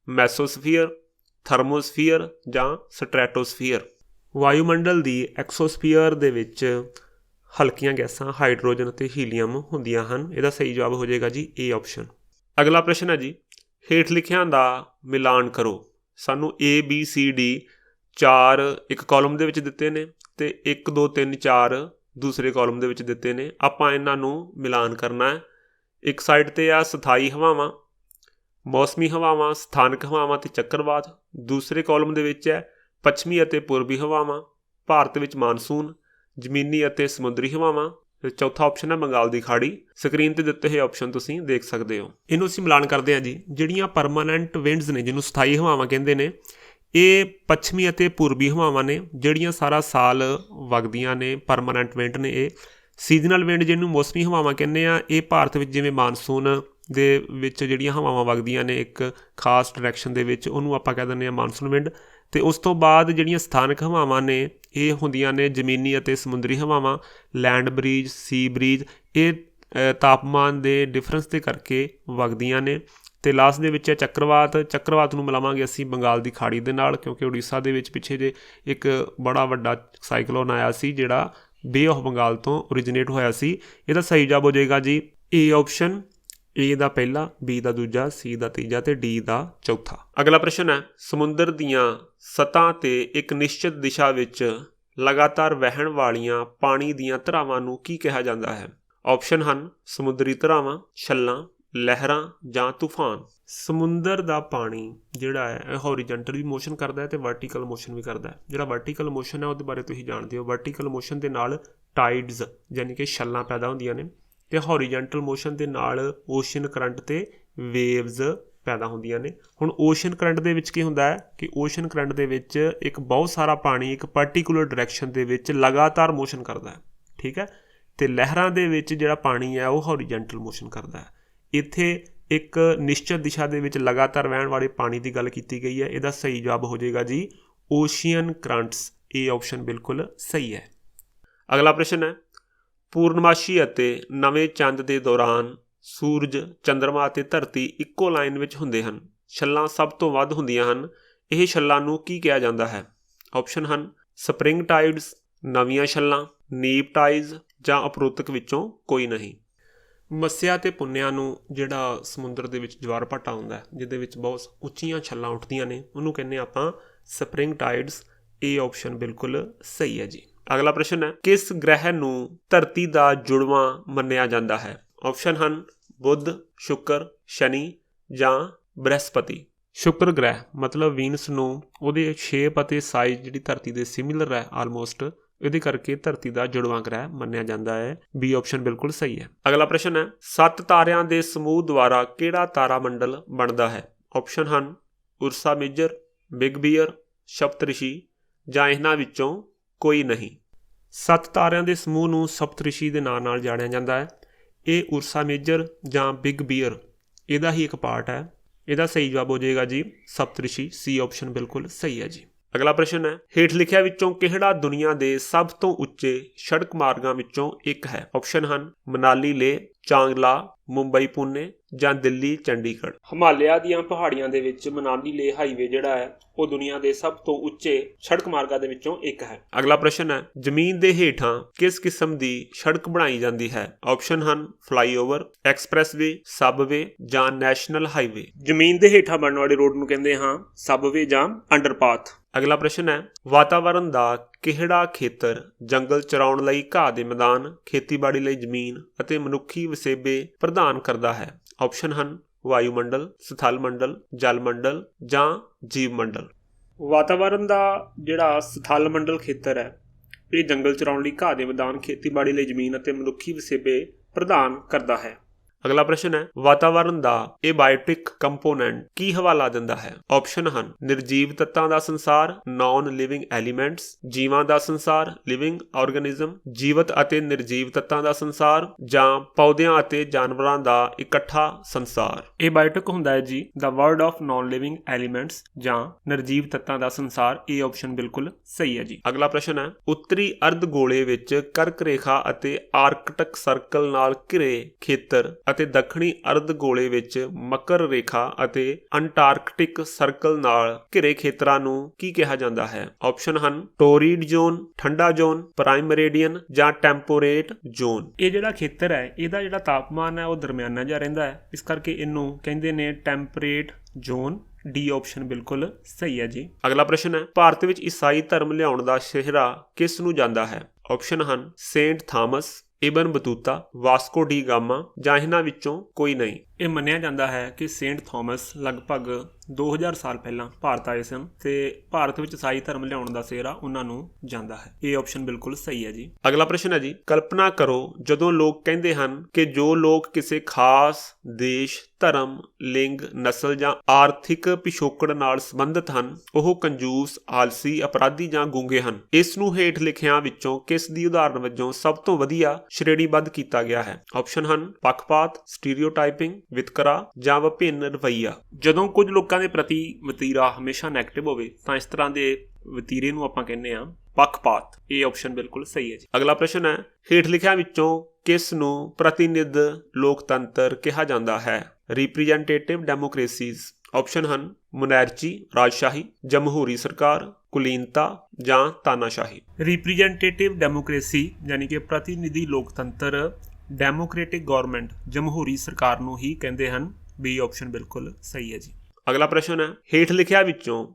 ਮੈਸੋਸਫੀਅਰ, ਥਰਮੋਸਫੀਅਰ ਜਾਂ ਸਟ੍ਰੈਟੋਸਫੀਅਰ। ਵਾਯੂਮੰਡਲ ਦੀ ਐਕਸੋਸਫੀਅਰ ਦੇ ਵਿੱਚ ਹਲਕੀਆਂ ਗੈਸਾਂ ਹਾਈਡਰੋਜਨ ਅਤੇ ਹੀਲੀਅਮ ਹੁੰਦੀਆਂ ਹਨ। ਇਹਦਾ ਸਹੀ ਜਵਾਬ ਹੋ ਜਾਏਗਾ ਜੀ ਏ ਆਪਸ਼ਨ। ਅਗਲਾ ਪ੍ਰਸ਼ਨ ਹੈ ਜੀ, ਹੇਠ ਲਿਖਿਆਂ ਦਾ ਮਿਲਾਨ ਕਰੋ। ਸਾਨੂੰ A B C D 4 ਇੱਕ ਕਾਲਮ ਦੇ ਵਿੱਚ ਦਿੱਤੇ ਨੇ ਅਤੇ 1 2 3 4 ਦੂਸਰੇ ਕਾਲਮ ਦੇ ਵਿੱਚ ਦਿੱਤੇ ਨੇ। ਆਪਾਂ ਇਹਨਾਂ ਨੂੰ ਮਿਲਾਨ ਕਰਨਾ ਹੈ। ਇੱਕ ਸਾਈਡ 'ਤੇ ਆ ਸਥਾਈ ਹਵਾਵਾਂ, ਮੌਸਮੀ ਹਵਾਵਾਂ, ਸਥਾਨਕ ਹਵਾਵਾਂ ਅਤੇ ਚੱਕਰਵਾਤ। ਦੂਸਰੇ ਕਾਲਮ ਦੇ ਵਿੱਚ ਹੈ ਪੱਛਮੀ ਅਤੇ ਪੂਰਬੀ ਹਵਾਵਾਂ, ਭਾਰਤ ਵਿੱਚ ਮਾਨਸੂਨ, ਜ਼ਮੀਨੀ ਅਤੇ ਸਮੁੰਦਰੀ ਹਵਾਵਾਂ। ਅਤੇ ਚੌਥਾ ਆਪਸ਼ਨ ਹੈ ਬੰਗਾਲ ਦੀ ਖਾੜੀ। ਸਕਰੀਨ 'ਤੇ ਦਿੱਤੇ ਹੋਏ ਆਪਸ਼ਨ ਤੁਸੀਂ ਦੇਖ ਸਕਦੇ ਹੋ। ਇਹਨੂੰ ਅਸੀਂ ਮਿਲਾਨ ਕਰਦੇ ਹਾਂ ਜੀ। ਜਿਹੜੀਆਂ ਪਰਮਾਨੈਂਟ ਵਿੰਡਸ ਨੇ, ਜਿਹਨੂੰ ਸਥਾਈ ਹਵਾਵਾਂ ਕਹਿੰਦੇ ਨੇ, ਇਹ ਪੱਛਮੀ ਅਤੇ ਪੂਰਬੀ ਹਵਾਵਾਂ ਨੇ ਜਿਹੜੀਆਂ ਸਾਰਾ ਸਾਲ ਵਗਦੀਆਂ ਨੇ। ਪਰਮਾਨੈਂਟ ਵਿੰਡ ਨੇ ਇਹ। ਸੀਜ਼ਨਲ ਵਿੰਡ ਜਿਹਨੂੰ ਮੌਸਮੀ ਹਵਾਵਾਂ ਕਹਿੰਦੇ ਆ, ਇਹ ਭਾਰਤ ਵਿੱਚ ਜਿਵੇਂ ਮਾਨਸੂਨ ਦੇ ਵਿੱਚ ਜਿਹੜੀਆਂ ਹਵਾਵਾਂ ਵਗਦੀਆਂ ਨੇ ਇੱਕ ਖਾਸ ਡਾਇਰੈਕਸ਼ਨ ਦੇ ਵਿੱਚ, ਉਹਨੂੰ ਆਪਾਂ ਕਹਿ ਦਿੰਦੇ ਹਾਂ ਮਾਨਸੂਨ ਵਿੰਡ। ਅਤੇ ਉਸ ਤੋਂ ਬਾਅਦ ਜਿਹੜੀਆਂ ਸਥਾਨਕ ਹਵਾਵਾਂ ਨੇ ਇਹ ਹੁੰਦੀਆਂ ਨੇ ਜ਼ਮੀਨੀ ਅਤੇ ਸਮੁੰਦਰੀ ਹਵਾਵਾਂ, ਲੈਂਡ ਬਰੀਜ਼, ਸੀ ਬਰੀਜ਼। ਇਹ ਤਾਪਮਾਨ ਦੇ ਡਿਫਰੈਂਸ ਦੇ ਕਰਕੇ ਵਗਦੀਆਂ ਨੇ। ਅਤੇ ਲਾਸਟ ਦੇ ਵਿੱਚ ਹੈ ਚੱਕਰਵਾਤ। ਚੱਕਰਵਾਤ ਨੂੰ ਮਿਲਾਵਾਂਗੇ ਅਸੀਂ ਬੰਗਾਲ ਦੀ ਖਾੜੀ ਦੇ ਨਾਲ, ਕਿਉਂਕਿ ਉੜੀਸਾ ਦੇ ਵਿੱਚ ਪਿੱਛੇ ਜੇ ਇੱਕ ਬੜਾ ਵੱਡਾ ਸਾਈਕਲੋਨ ਆਇਆ ਸੀ ਜਿਹੜਾ ਬੇ ਆਫ ਬੰਗਾਲ ਤੋਂ ਓਰੀਜੀਨੇਟ ਹੋਇਆ ਸੀ। ਇਹਦਾ ਸਹੀ ਜਵਾਬ ਹੋ ਜਾਏਗਾ ਜੀ ਏ ਆਪਸ਼ਨ। ਏ ਦਾ ਪਹਿਲਾ, ਬੀ ਦਾ ਦੂਜਾ, ਸੀ ਦਾ ਤੀਜਾ ਅਤੇ ਡੀ ਦਾ ਚੌਥਾ। ਅਗਲਾ ਪ੍ਰਸ਼ਨ ਹੈ, ਸਮੁੰਦਰ ਦੀਆਂ ਸਤਹਾਂ 'ਤੇ ਇੱਕ ਨਿਸ਼ਚਿਤ ਦਿਸ਼ਾ ਵਿੱਚ ਲਗਾਤਾਰ ਵਹਿਣ ਵਾਲੀਆਂ ਪਾਣੀ ਦੀਆਂ ਧਾਰਾਵਾਂ ਨੂੰ ਕੀ ਕਿਹਾ ਜਾਂਦਾ ਹੈ। ਆਪਸ਼ਨ ਹਨ ਸਮੁੰਦਰੀ ਧਾਰਾਵਾਂ, ਛੱਲਾਂ, ਲਹਿਰਾਂ ਜਾਂ ਤੂਫਾਨ। ਸਮੁੰਦਰ ਦਾ ਪਾਣੀ ਜਿਹੜਾ ਹੈ ਇਹ ਹੌਰੀਜੈਂਟਲ ਵੀ ਮੋਸ਼ਨ ਕਰਦਾ ਹੈ ਅਤੇ ਵਰਟੀਕਲ ਮੋਸ਼ਨ ਵੀ ਕਰਦਾ ਹੈ। ਜਿਹੜਾ ਵਰਟੀਕਲ ਮੋਸ਼ਨ ਹੈ ਉਹਦੇ ਬਾਰੇ ਤੁਸੀਂ ਜਾਣਦੇ ਹੋ। ਵਰਟੀਕਲ ਮੋਸ਼ਨ ਦੇ ਨਾਲ ਟਾਈਡਸ ਯਾਨੀ ਕਿ ਛੱਲਾਂ ਪੈਦਾ ਹੁੰਦੀਆਂ ਨੇ, ਅਤੇ ਹੌਰੀਜੈਂਟਲ ਮੋਸ਼ਨ ਦੇ ਨਾਲ ਓਸ਼ਨ ਕਰੰਟ ਅਤੇ ਵੇਵਜ਼ ਪੈਦਾ ਹੁੰਦੀਆਂ ਨੇ। ਹੁਣ ਓਸ਼ਨ ਕਰੰਟ ਦੇ ਵਿੱਚ ਕੀ ਹੁੰਦਾ ਹੈ ਕਿ ਓਸ਼ਨ ਕਰੰਟ ਦੇ ਵਿੱਚ ਇੱਕ ਬਹੁਤ ਸਾਰਾ ਪਾਣੀ ਇੱਕ ਪਰਟੀਕੂਲਰ ਡਾਇਰੈਕਸ਼ਨ ਦੇ ਵਿੱਚ ਲਗਾਤਾਰ ਮੋਸ਼ਨ ਕਰਦਾ ਹੈ, ਠੀਕ ਹੈ। ਅਤੇ ਲਹਿਰਾਂ ਦੇ ਵਿੱਚ ਜਿਹੜਾ ਪਾਣੀ ਹੈ ਉਹ ਹੌਰੀਜੈਂਟਲ ਮੋਸ਼ਨ ਕਰਦਾ ਹੈ। ਇੱਥੇ ਇੱਕ ਨਿਸ਼ਚਿਤ ਦਿਸ਼ਾ ਦੇ ਵਿੱਚ ਲਗਾਤਾਰ ਵਹਿਣ ਵਾਲੇ ਪਾਣੀ ਦੀ ਗੱਲ ਕੀਤੀ ਗਈ ਹੈ। ਇਹਦਾ ਸਹੀ ਜਵਾਬ ਹੋ ਜਾਏਗਾ ਜੀ ਓਸ਼ੀਅਨ ਕਰੰਟਸ। ਇਹ ਆਪਸ਼ਨ ਬਿਲਕੁਲ ਸਹੀ ਹੈ। ਅਗਲਾ ਪ੍ਰਸ਼ਨ ਹੈ, ਪੂਰਨਮਾਸ਼ੀ ਅਤੇ ਨਵੇਂ ਚੰਦ ਦੇ ਦੌਰਾਨ ਸੂਰਜ, ਚੰਦਰਮਾ ਅਤੇ ਧਰਤੀ ਇੱਕੋ ਲਾਈਨ ਵਿੱਚ ਹੁੰਦੇ ਹਨ। ਛੱਲਾਂ ਸਭ ਤੋਂ ਵੱਧ ਹੁੰਦੀਆਂ ਹਨ। ਇਹ ਛੱਲਾਂ ਨੂੰ ਕੀ ਕਿਹਾ ਜਾਂਦਾ ਹੈ। ਆਪਸ਼ਨ ਹਨ ਸਪਰਿੰਗ ਟਾਈਡਸ, ਨਵੀਆਂ ਛੱਲਾਂ, ਨੀਪ ਟਾਈਡਸ ਜਾਂ ਉਪਰੋਕਤ ਵਿੱਚੋਂ ਕੋਈ ਨਹੀਂ। ਮੱਸਿਆ ਅਤੇ ਪੁੰਨਿਆ ਨੂੰ ਜਿਹੜਾ ਸਮੁੰਦਰ ਦੇ ਵਿੱਚ ਜਵਾਰ ਭਾਟਾ ਹੁੰਦਾ ਜਿਹਦੇ ਵਿੱਚ ਬਹੁਤ ਉੱਚੀਆਂ ਛੱਲਾਂ ਉੱਠਦੀਆਂ ਨੇ, ਉਹਨੂੰ ਕਹਿੰਦੇ ਆਪਾਂ ਸਪਰਿੰਗ ਟਾਈਡਸ। ਇਹ ਆਪਸ਼ਨ ਬਿਲਕੁਲ ਸਹੀ ਹੈ ਜੀ। ਅਗਲਾ ਪ੍ਰਸ਼ਨ ਹੈ, ਕਿਸ ਗ੍ਰਹਿ ਨੂੰ ਧਰਤੀ ਦਾ ਜੁੜਵਾਂ ਮੰਨਿਆ ਜਾਂਦਾ ਹੈ। ਆਪਸ਼ਨ ਹਨ ਬੁੱਧ, ਸ਼ੁੱਕਰ, ਸ਼ਨੀ ਜਾਂ ਬ੍ਰਹਿਸਪਤੀ। ਸ਼ੁੱਕਰ ਗ੍ਰਹਿ ਮਤਲਬ ਵੀਨਸ ਨੂੰ ਉਹਦੇ ਸ਼ੇਪ ਅਤੇ ਸਾਈਜ਼ ਜਿਹੜੀ ਧਰਤੀ ਦੇ ਸਿਮਿਲਰ ਹੈ ਆਲਮੋਸਟ, ਇਹਦੇ ਕਰਕੇ ਧਰਤੀ ਦਾ ਜੁੜਵਾਂ ਗ੍ਰਹਿ ਮੰਨਿਆ ਜਾਂਦਾ ਹੈ। ਬੀ ਆਪਸ਼ਨ ਬਿਲਕੁਲ ਸਹੀ ਹੈ। ਅਗਲਾ ਪ੍ਰਸ਼ਨ ਹੈ, 7 ਤਾਰਿਆਂ ਦੇ ਸਮੂਹ ਦੁਆਰਾ ਕਿਹੜਾ ਤਾਰਾ ਮੰਡਲ ਬਣਦਾ ਹੈ। ਆਪਸ਼ਨ ਹਨ ਉਰਸਾ ਮੇਜਰ, ਬਿਗ ਬੀਅਰ, ਸਪਤਰਿਸ਼ੀ ਜਾਂ ਇਹਨਾਂ ਵਿੱਚੋਂ ਕੋਈ ਨਹੀਂ। 7 ਤਾਰਿਆਂ ਦੇ ਸਮੂਹ ਨੂੰ ਸਪਤਰਿਸ਼ੀ ਦੇ ਨਾਂ ਨਾਲ ਜਾਣਿਆ ਜਾਂਦਾ ਹੈ। ਇਹ ਉਰਸਾ ਮੇਜਰ ਜਾਂ ਬਿਗ ਬੀਅਰ ਇਹਦਾ ਹੀ ਇੱਕ ਪਾਰਟ ਹੈ। ਇਹਦਾ ਸਹੀ ਜਵਾਬ ਹੋ ਜਾਏਗਾ ਜੀ ਸਪਤਰਿਸ਼ੀ। ਸੀ ਆਪਸ਼ਨ ਬਿਲਕੁਲ ਸਹੀ ਹੈ ਜੀ। ਅਗਲਾ ਪ੍ਰਸ਼ਨ ਹੈ, ਹੇਠ ਲਿਖਿਆਂ ਵਿੱਚੋਂ ਕਿਹੜਾ ਦੁਨੀਆ ਦੇ ਸਭ ਤੋਂ ਉੱਚੇ ਸੜਕ ਮਾਰਗਾਂ ਵਿੱਚੋਂ ਇੱਕ ਹੈ? ਆਪਸ਼ਨ ਹਨ ਮਨਾਲੀ ਲੇਹ, ਚਾਂਗਲਾ, ਮੁੰਬਈ ਪੁਣੇ ਜਾਂ ਦਿੱਲੀ ਚੰਡੀਗੜ੍ਹ। ਹਿਮਾਲਿਆ ਦੀਆਂ ਪਹਾੜੀਆਂ ਦੇ ਵਿੱਚ ਮਨਾਲੀ ਲੇਹ ਹਾਈਵੇ ਜਿਹੜਾ ਹੈ ਉਹ ਦੁਨੀਆ ਦੇ ਸਭ ਤੋਂ ਉੱਚੇ ਸੜਕ ਮਾਰਗਾਂ ਦੇ ਵਿੱਚੋਂ ਇੱਕ ਹੈ। ਅਗਲਾ ਪ੍ਰਸ਼ਨ ਹੈ, ਜ਼ਮੀਨ ਦੇ ਹੇਠਾਂ ਕਿਸ ਕਿਸਮ ਦੀ ਸੜਕ ਬਣਾਈ ਜਾਂਦੀ ਹੈ? ਆਪਸ਼ਨ ਹਨ ਫਲਾਈਓਵਰ, ਐਕਸਪ੍ਰੈਸਵੇ, ਸਬਵੇ ਜਾਂ ਨੈਸ਼ਨਲ ਹਾਈਵੇ। ਜ਼ਮੀਨ ਦੇ ਹੇਠਾਂ ਬਣਨ ਵਾਲੇ ਰੋਡ ਨੂੰ ਕਹਿੰਦੇ ਹਾਂ ਸਬਵੇ ਜਾਂ ਅੰਡਰਪਾਥ। ਅਗਲਾ ਪ੍ਰਸ਼ਨ ਹੈ, ਵਾਤਾਵਰਣ ਦਾ ਕਿਹੜਾ ਖੇਤਰ ਜੰਗਲ ਚਰਾਉਣ ਲਈ ਘਾਹ ਦੇ ਮੈਦਾਨ, ਖੇਤੀਬਾੜੀ ਲਈ ਜ਼ਮੀਨ ਅਤੇ ਮਨੁੱਖੀ ਵਸੇਬੇ ਪ੍ਰਦਾਨ ਕਰਦਾ ਹੈ? ਆਪਸ਼ਨ ਹਨ ਵਾਯੂਮੰਡਲ, ਸਥਲ ਮੰਡਲ, ਜਲ ਮੰਡਲ ਜਾਂ ਜੀਵ ਮੰਡਲ। ਵਾਤਾਵਰਣ ਦਾ ਜਿਹੜਾ ਸਥਲ ਮੰਡਲ ਖੇਤਰ ਹੈ ਇਹ ਜੰਗਲ ਚਰਾਉਣ ਲਈ ਘਾਹ ਦੇ ਮੈਦਾਨ, ਖੇਤੀਬਾੜੀ ਲਈ ਜ਼ਮੀਨ ਅਤੇ ਮਨੁੱਖੀ ਵਸੇਬੇ ਪ੍ਰਦਾਨ ਕਰਦਾ ਹੈ। ਅਗਲਾ ਪ੍ਰਸ਼ਨ ਹੈ, ਵਾਤਾਵਰਣ ਦਾ ਏਬਾਇਓਟਿਕ ਕੰਪੋਨੈਂਟ ਕੀ ਹਵਾਲਾ ਦਿੰਦਾ ਹੈ? ਆਪਸ਼ਨ ਹਨ ਨਿਰਜੀਵ ਤੱਤਾਂ ਦਾ ਸੰਸਾਰ, ਨਾਨ ਲਿਵਿੰਗ ਐਲੀਮੈਂਟਸ, ਜੀਵਾਂ ਦਾ ਸੰਸਾਰ, ਲਿਵਿੰਗ ਆਰਗੇਨਿਜ਼ਮ, ਜੀਵਤ ਅਤੇ ਨਿਰਜੀਵ ਤੱਤਾਂ ਦਾ ਸੰਸਾਰ ਜਾਂ ਪੌਦਿਆਂ ਅਤੇ ਜਾਨਵਰਾਂ ਦਾ ਇਕੱਠਾ ਸੰਸਾਰ। ਏਬਾਇਓਟਿਕ ਹੁੰਦਾ ਹੈ ਜੀ ਦਾ word of non living elements ਜਾਂ ਨਿਰਜੀਵ ਤੱਤਾਂ ਦਾ ਸੰਸਾਰ। ਇਹ ਆਪਸ਼ਨ ਬਿਲਕੁਲ ਸਹੀ ਹੈ ਜੀ। ਅਗਲਾ ਪ੍ਰਸ਼ਨ ਹੈ, ਉੱਤਰੀ ਅਰਧ ਗੋਲੇ ਵਿੱਚ ਕਰਕ ਰੇਖਾ ਅਤੇ ਆਰਕਟਿਕ ਸਰਕਲ ਨਾਲ ਘਿਰੇ ਖੇਤਰ ਅਤੇ ਦੱਖਣੀ ਅਰਧ ਗੋਲੇ ਵਿੱਚ ਮਕਰ ਰੇਖਾ ਅਤੇ ਅੰਟਾਰਕਟਿਕ ਸਰਕਲ ਨਾਲ ਘਿਰੇ ਖੇਤਰਾਂ ਨੂੰ ਕੀ ਕਿਹਾ ਜਾਂਦਾ ਹੈ? ਆਪਸ਼ਨ ਹਨ ਟੋਰੀਡ ਜ਼ੋਨ, ਠੰਡਾ ਜ਼ੋਨ, ਪ੍ਰਾਈਮ ਮੈਰੀਡੀਅਨ ਜਾਂ ਟੈਂਪੋਰੇਟ ਜ਼ੋਨ। ਇਹ ਜਿਹੜਾ ਖੇਤਰ ਹੈ ਇਹਦਾ ਜਿਹੜਾ ਤਾਪਮਾਨ ਹੈ ਉਹ ਦਰਮਿਆਨਾ ਜਿਹਾ ਰਹਿੰਦਾ ਹੈ, ਇਸ ਕਰਕੇ ਇਹਨੂੰ ਕਹਿੰਦੇ ਨੇ ਟੈਂਪਰੇਟ ਜ਼ੋਨ। ਡੀ ਆਪਸ਼ਨ ਬਿਲਕੁਲ ਸਹੀ ਹੈ ਜੀ। ਅਗਲਾ ਪ੍ਰਸ਼ਨ ਹੈ, ਭਾਰਤ ਵਿੱਚ ਈਸਾਈ ਧਰਮ ਲਿਆਉਣ ਦਾ ਸਿਹਰਾ ਕਿਸ ਨੂੰ ਜਾਂਦਾ ਹੈ? ਆਪਸ਼ਨ ਹਨ ਸੇਂਟ ਥਾਮਸ, ਇਬਨ ਬਤੂਤਾ, ਵਾਸਕੋ ਡੀ ਗਾਮਾ ਜਾਂ ਇਹਨਾਂ ਵਿੱਚੋਂ ਕੋਈ ਨਹੀਂ। ਇਹ ਮੰਨਿਆ ਜਾਂਦਾ ਹੈ ਕਿ ਸੇਂਟ ਥਾਮਸ ਲਗਭਗ 2000 ਸਾਲ ਪਹਿਲਾਂ ਭਾਰਤ ਆਏ ਸਨ ਤੇ ਭਾਰਤ ਵਿੱਚ ਈਸਾਈ ਧਰਮ ਲਿਆਉਣ ਦਾ ਸਿਹਰਾ ਉਹਨਾਂ ਨੂੰ ਜਾਂਦਾ ਹੈ। ਇਹ ਆਪਸ਼ਨ ਬਿਲਕੁਲ ਸਹੀ ਹੈ ਜੀ। ਅਗਲਾ ਪ੍ਰਸ਼ਨ ਹੈ ਜੀ, ਕਲਪਨਾ ਕਰੋ ਜਦੋਂ ਲੋਕ ਕਹਿੰਦੇ ਹਨ ਕਿ ਜੋ ਲੋਕ ਕਿਸੇ ਖਾਸ ਦੇਸ਼, ਧਰਮ, ਲਿੰਗ, ਨਸਲ ਜਾਂ ਆਰਥਿਕ ਪਿਛੋਕੜ ਨਾਲ ਸੰਬੰਧਿਤ ਹਨ ਉਹ ਕੰਜੂਸ, ਆਲਸੀ, ਅਪਰਾਧੀ ਜਾਂ ਗੂੰਗੇ ਹਨ। ਇਸ ਨੂੰ ਹੇਠ ਲਿਖਿਆਂ ਵਿੱਚੋਂ ਕਿਸ ਦੀ ਉਦਾਹਰਨ ਵਜੋਂ ਸਭ ਤੋਂ ਵਧੀਆ ਸ਼੍ਰੇਣੀਬੱਧ ਕੀਤਾ ਗਿਆ ਹੈ? ਆਪਸ਼ਨ ਹਨ ਪੱਖਪਾਤ, ਸਟੀਰੀਓਟਾਈਪਿੰਗ, ਵਿਤਕਰਾ ਜਾਂ ਵਿਭਿੰਨ ਰਵੱਈਆ। ਜਦੋਂ ਕੁਝ ਲੋਕਾਂ ਦੇ ਪ੍ਰਤੀ ਵਤੀਰਾ ਹਮੇਸ਼ਾ ਨੈਗੇਟਿਵ ਹੋਵੇ ਤਾਂ ਇਸ ਤਰ੍ਹਾਂ ਦੇ ਵਤੀਰੇ ਨੂੰ ਆਪਾਂ ਕਹਿੰਦੇ ਹਾਂ ਪੱਖਪਾਤ। ਇਹ ਆਪਸ਼ਨ ਬਿਲਕੁਲ ਸਹੀ ਹੈ ਜੀ। ਅਗਲਾ ਪ੍ਰਸ਼ਨ ਹੈ, ਹੇਠ ਲਿਖਿਆਂ ਵਿੱਚੋਂ ਕਿਸ ਨੂੰ ਪ੍ਰਤੀਨਿਧ ਲੋਕਤੰਤਰ ਕਿਹਾ ਜਾਂਦਾ ਹੈ? ਰਿਪਰੈਜ਼ੈਂਟੇਟਿਵ ਡੈਮੋਕ੍ਰੇਸੀਜ਼। ਆਪਸ਼ਨ ਹਨ ਮੋਨੈਰਚੀ, ਰਾਜਸ਼ਾਹੀ, ਜਮਹੂਰੀ ਸਰਕਾਰ, ਕੁਲੀਨਤਾ ਜਾਂ ਤਾਨਾਸ਼ਾਹੀ। ਰਿਪਰੈਜ਼ੈਂਟੇਟਿਵ ਡੈਮੋਕ੍ਰੇਸੀ ਯਾਨੀ ਕਿ ਪ੍ਰਤੀਨਿਧੀ ਲੋਕਤੰਤਰ, ਡੈਮੋਕ੍ਰੇਟਿਕ ਗਵਰਨਮੈਂਟ, ਜਮਹੂਰੀ ਸਰਕਾਰ ਨੂੰ ਹੀ ਕਹਿੰਦੇ ਹਨ। ਬੀ ਆਪਸ਼ਨ ਬਿਲਕੁਲ ਸਹੀ ਹੈ ਜੀ। ਅਗਲਾ ਪ੍ਰਸ਼ਨ ਹੈ, ਹੇਠ ਲਿਖਿਆਂ ਵਿੱਚੋਂ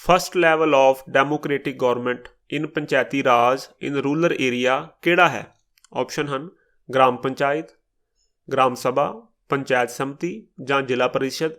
first level of democratic government in Panchayati Raj in rural area ਕਿਹੜਾ ਹੈ? ਆਪਸ਼ਨ ਹਨ ਗ੍ਰਾਮ ਪੰਚਾਇਤ, ਗ੍ਰਾਮ ਸਭਾ, ਪੰਚਾਇਤ ਸਮਿਤੀ ਜਾਂ ਜ਼ਿਲ੍ਹਾ ਪਰਿਸ਼ਦ।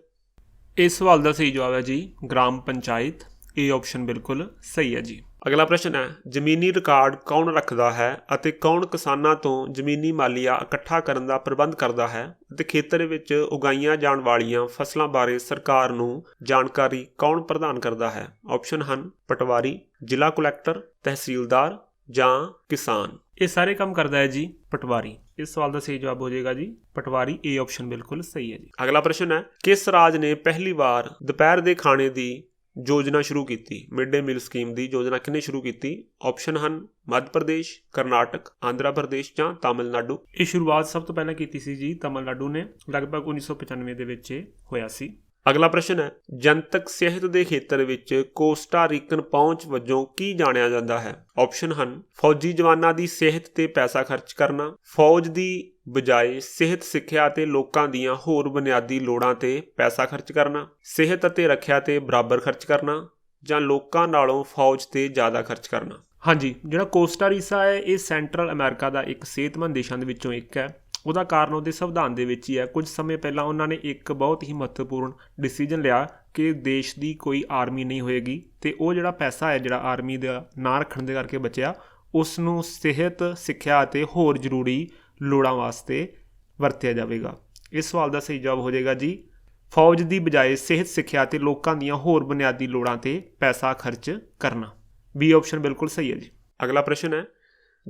ਇਸ ਸਵਾਲ ਦਾ ਸਹੀ ਜਵਾਬ ਹੈ ਜੀ ਗ੍ਰਾਮ ਪੰਚਾਇਤ। ਇਹ ਆਪਸ਼ਨ ਬਿਲਕੁਲ ਸਹੀ ਹੈ ਜੀ। ਅਗਲਾ ਪ੍ਰਸ਼ਨ ਹੈ, ਜ਼ਮੀਨੀ ਰਿਕਾਰਡ ਕੌਣ ਰੱਖਦਾ ਹੈ ਅਤੇ ਕੌਣ ਕਿਸਾਨਾਂ ਤੋਂ ਜ਼ਮੀਨੀ ਮਾਲੀਆ ਇਕੱਠਾ ਕਰਨ ਦਾ ਪ੍ਰਬੰਧ ਕਰਦਾ ਹੈ ਅਤੇ ਖੇਤਰ ਵਿੱਚ ਉਗਾਈਆਂ ਜਾਣ ਵਾਲੀਆਂ ਫਸਲਾਂ ਬਾਰੇ ਸਰਕਾਰ ਨੂੰ ਜਾਣਕਾਰੀ ਕੌਣ ਪ੍ਰਦਾਨ ਕਰਦਾ ਹੈ? ਆਪਸ਼ਨ ਹਨ ਪਟਵਾਰੀ, ਜ਼ਿਲ੍ਹਾ ਕੁਲੈਕਟਰ, ਤਹਿਸੀਲਦਾਰ ਜਾਂ ਕਿਸਾਨ। ਇਹ ਸਾਰੇ ਕੰਮ ਕਰਦਾ ਹੈ ਜੀ ਪਟਵਾਰੀ। ਇਸ ਸਵਾਲ ਦਾ ਸਹੀ ਜਵਾਬ ਹੋ ਜਾਏਗਾ ਜੀ ਪਟਵਾਰੀ। ਇਹ ਆਪਸ਼ਨ ਬਿਲਕੁਲ ਸਹੀ ਹੈ ਜੀ। ਅਗਲਾ ਪ੍ਰਸ਼ਨ ਹੈ, ਕਿਸ ਰਾਜ ਨੇ ਪਹਿਲੀ ਵਾਰ ਦੁਪਹਿਰ ਦੇ ਖਾਣੇ ਦੀ ਯੋਜਨਾ ਸ਼ੁਰੂ ਕੀਤੀ? ਮਿਡ ਡੇ ਮੀਲ ਸਕੀਮ ਦੀ ਯੋਜਨਾ ਕਿਹਨੇ ਸ਼ੁਰੂ ਕੀਤੀ? ਆਪਸ਼ਨ ਹਨ ਮੱਧ ਪ੍ਰਦੇਸ਼, ਕਰਨਾਟਕ, ਆਂਧਰਾ ਪ੍ਰਦੇਸ਼ ਜਾਂ ਤਾਮਿਲਨਾਡੂ। ਇਹ ਸ਼ੁਰੂਆਤ ਸਭ ਤੋਂ ਪਹਿਲਾਂ ਕੀਤੀ ਸੀ ਜੀ ਤਾਮਿਲਨਾਡੂ ਨੇ, ਲਗਭਗ 1995 ਦੇ ਵਿੱਚ ਹੋਇਆ ਸੀ। ਅਗਲਾ ਪ੍ਰਸ਼ਨ ਹੈ, ਜਨਤਕ ਸਿਹਤ ਦੇ ਖੇਤਰ ਵਿੱਚ ਕੋਸਟਾ ਰੀਕਨ ਪਹੁੰਚ ਵਜੋਂ ਕੀ ਜਾਣਿਆ ਜਾਂਦਾ ਹੈ? ਆਪਸ਼ਨ ਹਨ ਫੌਜੀ ਜਵਾਨਾਂ ਦੀ ਸਿਹਤ ਤੇ ਪੈਸਾ ਖਰਚ ਕਰਨਾ, ਫੌਜ ਦੀ ਬਜਾਏ ਸਿਹਤ ਸਿੱਖਿਆ ਅਤੇ ਲੋਕਾਂ ਦੀਆਂ ਹੋਰ ਬੁਨਿਆਦੀ ਲੋੜਾਂ ਤੇ ਪੈਸਾ ਖਰਚ ਕਰਨਾ, ਸਿਹਤ ਅਤੇ ਰੱਖਿਆ ਤੇ ਬਰਾਬਰ ਖਰਚ ਕਰਨਾ ਜਾਂ ਲੋਕਾਂ ਨਾਲੋਂ ਫੌਜ ਤੇ ਜ਼ਿਆਦਾ ਖਰਚ ਕਰਨਾ। ਹਾਂਜੀ, ਜਿਹੜਾ ਕੋਸਟਾ ਰੀਸਾ ਹੈ ਇਹ ਸੈਂਟਰਲ ਅਮਰੀਕਾ ਦਾ ਇੱਕ ਸਿਹਤਮੰਦ ਦੇਸ਼ਾਂ ਦੇ ਵਿੱਚੋਂ ਇੱਕ ਹੈ। ਉਹਦਾ ਕਾਰਨ ਉਹਦੇ ਸੰਵਿਧਾਨ ਦੇ ਵਿੱਚ ਹੀ ਹੈ। ਕੁਝ ਸਮੇਂ ਪਹਿਲਾਂ ਉਹਨਾਂ ਨੇ ਇੱਕ ਬਹੁਤ ਹੀ ਮਹੱਤਵਪੂਰਨ ਡਿਸੀਜਨ ਲਿਆ ਕਿ ਦੇਸ਼ ਦੀ ਕੋਈ ਆਰਮੀ ਨਹੀਂ ਹੋਏਗੀ ਅਤੇ ਉਹ ਜਿਹੜਾ ਪੈਸਾ ਹੈ ਜਿਹੜਾ ਆਰਮੀ ਦਾ ਨਾਂ ਰੱਖਣ ਦੇ ਕਰਕੇ ਬਚਿਆ ਉਸ ਨੂੰ ਸਿਹਤ, ਸਿੱਖਿਆ ਅਤੇ ਹੋਰ ਜ਼ਰੂਰੀ ਲੋੜਾਂ ਵਾਸਤੇ ਵਰਤਿਆ ਜਾਵੇਗਾ। ਇਸ ਸਵਾਲ ਦਾ ਸਹੀ ਜਵਾਬ ਹੋ ਜਾਏਗਾ ਜੀ ਫੌਜ ਦੀ ਬਜਾਏ ਸਿਹਤ, ਸਿੱਖਿਆ ਅਤੇ ਲੋਕਾਂ ਦੀਆਂ ਹੋਰ ਬੁਨਿਆਦੀ ਲੋੜਾਂ 'ਤੇ ਪੈਸਾ ਖਰਚ ਕਰਨਾ। ਬੀ ਆਪਸ਼ਨ ਬਿਲਕੁਲ ਸਹੀ ਹੈ ਜੀ। ਅਗਲਾ ਪ੍ਰਸ਼ਨ ਹੈ,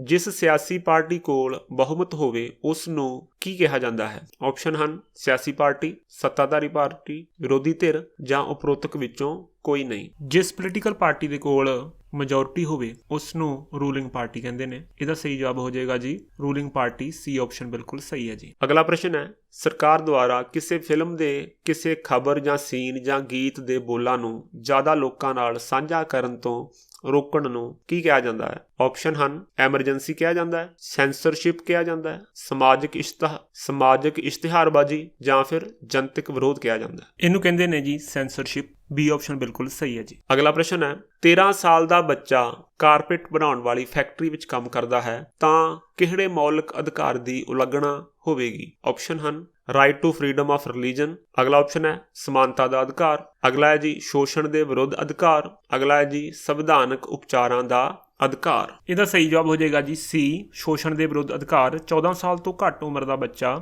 ਜਿਸ ਸਿਆਸੀ ਪਾਰਟੀ ਕੋਲ ਬਹੁਮਤ ਹੋਵੇ ਉਸ ਨੂੰ ਕੀ ਕਿਹਾ ਜਾਂਦਾ ਹੈ? ਆਪਸ਼ਨ ਹਨ ਸਿਆਸੀ ਪਾਰਟੀ, ਸੱਤਾਧਾਰੀ ਪਾਰਟੀ, ਵਿਰੋਧੀ ਧਿਰ ਜਾਂ ਉਪਰੋਕਤ ਵਿੱਚੋਂ ਕੋਈ ਨਹੀਂ। ਜਿਸ ਪੋਲੀਟੀਕਲ ਪਾਰਟੀ ਦੇ ਕੋਲ ਮੈਜੋਰਟੀ ਹੋਵੇ ਉਸ ਨੂੰ ਰੂਲਿੰਗ ਪਾਰਟੀ ਕਹਿੰਦੇ ਨੇ। ਇਹਦਾ ਸਹੀ ਜਵਾਬ ਹੋ ਜਾਏਗਾ ਜੀ ਰੂਲਿੰਗ ਪਾਰਟੀ, ਸੀ ਆਪਸ਼ਨ ਬਿਲਕੁਲ ਸਹੀ ਹੈ ਜੀ। ਅਗਲਾ ਪ੍ਰਸ਼ਨ ਹੈ, ਸਰਕਾਰ ਦੁਆਰਾ ਕਿਸੇ ਫਿਲਮ ਦੇ ਕਿਸੇ ਖਬਰ ਜਾਂ ਸੀਨ ਜਾਂ ਗੀਤ ਦੇ ਬੋਲਾਂ ਨੂੰ ਜ਼ਿਆਦਾ ਲੋਕਾਂ ਨਾਲ ਸਾਂਝਾ ਕਰਨ ਤੋਂ ਰੋਕਣ ਨੂੰ ਕੀ ਕਿਹਾ ਜਾਂਦਾ ਹੈ? ਆਪਸ਼ਨ ਹਨ, ਐਮਰਜੈਂਸੀ ਕਿਹਾ ਜਾਂਦਾ ਹੈ, ਸੈਂਸਰਸ਼ਿਪ ਕਿਹਾ ਜਾਂਦਾ ਹੈ, ਸਮਾਜਿਕ ਇਸ਼ਤਿਹਾਰਬਾਜ਼ੀ ਜਾਂ ਫਿਰ ਜਨਤਕ ਵਿਰੋਧ ਕਿਹਾ ਜਾਂਦਾ ਹੈ। ਇਹਨੂੰ ਕਹਿੰਦੇ ਨੇ ਜੀ ਸੈਂਸਰਸ਼ਿਪ, ਬੀ ਆਪਸ਼ਨ ਬਿਲਕੁਲ ਸਹੀ ਹੈ ਜੀ। ਅਗਲਾ ਪ੍ਰਸ਼ਨ ਹੈ, 13 ਸਾਲ ਦਾ ਬੱਚਾ ਕਾਰਪੇਟ ਬਣਾਉਣ ਵਾਲੀ ਫੈਕਟਰੀ ਵਿੱਚ ਕੰਮ ਕਰਦਾ ਹੈ ਤਾਂ ਕਿਹੜੇ ਮੌਲਿਕ ਅਧਿਕਾਰ ਦੀ ਉਲੰਘਣਾ ਹੋਵੇਗੀ? ਆਪਸ਼ਨ ਹਨ, right to freedom of religion. ਅਗਲਾ ਆਪਸ਼ਨ ਹੈ ਸਮਾਨਤਾ ਦਾ ਅਧਿਕਾਰ। ਅਗਲਾ ਹੈ ਜੀ ਸ਼ੋਸ਼ਣ ਦੇ ਵਿਰੁੱਧ ਅਧਿਕਾਰ। ਅਗਲਾ ਹੈ ਜੀ ਸੰਵਿਧਾਨਕ ਉਪਚਾਰਾਂ ਦਾ ਅਧਿਕਾਰ। ਇਹਦਾ ਸਹੀ ਜਵਾਬ ਹੋ ਜਾਏਗਾ ਜੀ ਸੀ, ਸ਼ੋਸ਼ਣ ਦੇ ਵਿਰੁੱਧ ਅਧਿਕਾਰ। 14 ਸਾਲ ਤੋਂ ਘੱਟ ਉਮਰ ਦਾ ਬੱਚਾ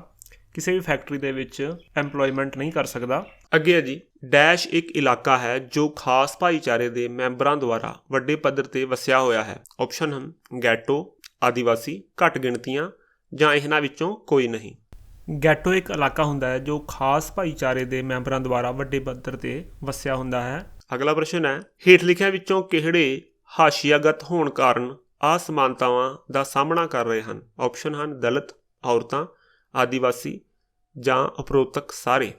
ਕਿਸੇ ਵੀ ਫੈਕਟਰੀ ਦੇ ਵਿੱਚ ਐਮਪਲੋਇਮੈਂਟ ਨਹੀਂ ਕਰ ਸਕਦਾ। ਅੱਗੇ ਹੈ ਜੀ, ਡੈਸ਼ ਇੱਕ ਇਲਾਕਾ ਹੈ ਜੋ ਖਾਸ ਭਾਈਚਾਰੇ ਦੇ ਮੈਂਬਰਾਂ ਦੁਆਰਾ ਵੱਡੇ ਪੱਧਰ ਤੇ ਵਸਿਆ ਹੋਇਆ ਹੈ। ਆਪਸ਼ਨ ਹਨ, ਗੈਟੋ, ਆਦੀਵਾਸੀ, ਘੱਟ ਗਿਣਤੀਆਂ ਜਾਂ ਇਹਨਾਂ ਵਿੱਚੋਂ ਕੋਈ ਨਹੀਂ। ਗੈਟੋ ਇੱਕ ਇਲਾਕਾ ਹੁੰਦਾ ਹੈ ਜੋ ਖਾਸ ਭਾਈਚਾਰੇ ਦੇ ਮੈਂਬਰਾਂ ਦੁਆਰਾ ਵੱਡੇ ਪੱਧਰ ਤੇ ਵਸਿਆ ਹੁੰਦਾ ਹੈ। ਅਗਲਾ ਪ੍ਰਸ਼ਨ ਹੈ, ਹੇਠ ਲਿਖਿਆਂ ਵਿੱਚੋਂ ਕਿਹੜੇ ਹਾਸ਼ੀਆਗਤ ਹੋਣ ਕਾਰਨ ਅਸਮਾਨਤਾਵਾਂ ਦਾ ਸਾਹਮਣਾ ਕਰ ਰਹੇ ਹਨ? ਆਪਸ਼ਨ ਹਨ, ਦਲਿਤ, ਔਰਤਾਂ, ਆਦੀਵਾਸੀ ਜਾਂ ਉਪਰੋਕਤ ਸਾਰੇ।